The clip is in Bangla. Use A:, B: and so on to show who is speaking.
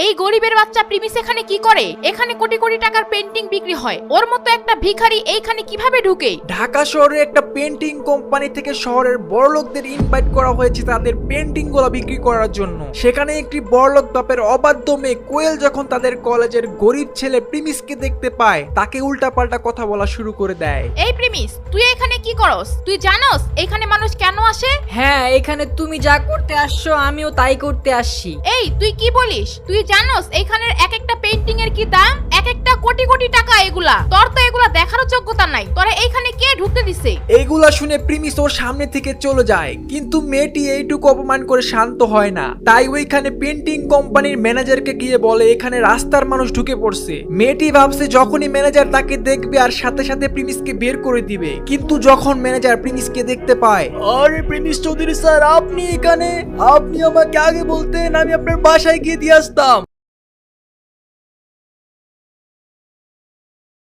A: এই গরিবের বাচ্চা প্রিমিস এখানে কি করে? এখানে কোটি কোটি টাকার পেন্টিং বিক্রি হয়, ওর মতো একটা ভিখারি এইখানে কিভাবে ঢুকে?
B: ঢাকা শহরে একটা পেন্টিং কোম্পানি থেকে শহরের বড়লোকদের ইনভাইট করা হয়েছে তাদের পেন্টিং গুলো বিক্রি করার জন্য। সেখানে একটি বড়লোক বাপের অবাধ্য মেয়ে কোয়েল যখন তাদের কলেজের গরিব ছেলে প্রিমিসকে দেখতে পায়, তাকে উল্টাপাল্টা কথা বলা শুরু করে দেয়।
A: এই প্রিমিস, তুই এখানে কি করস? তুই জানোস এখানে মানুষ কেন আসে?
C: হ্যাঁ, এখানে তুমি যা করতে আসছো আমিও তাই করতে আসছি।
A: এই তুই কি বলিস? তুই জানোস এখানের এক একটা পেন্টিং এর কি দাম? এক একটা কোটি কোটি টাকা এগুলা। তোর তো এগুলা দেখারও যোগ্যতা নাই। তোরা এইখানে কে ঢুকতে দিছে?
B: এইগুলা শুনে প্রিমিস ওর সামনে থেকে চলে যায়, কিন্তু মেয়েটি এইটুকু অপমান করে শান্ত হয় না। তাই ওইখানে পেন্টিং কোম্পানির ম্যানেজারকে গিয়ে বলে এখানে রাস্তার মানুষ ঢুকে পড়ছে। মেয়েটি ভাবছে যখনই ম্যানেজার তাকে দেখবে আর সাথে সাথে প্রিমিসকে বের করে দিবে, কিন্তু যখন ম্যানেজার প্রিমিসকে দেখতে পায়, আরে প্রিমিস চৌধুরী স্যার, আপনি এখানে? আপনি আমাকে আগে বলতেন, আমি আপনার বাসায় গিয়ে দিয়ে আসতাম।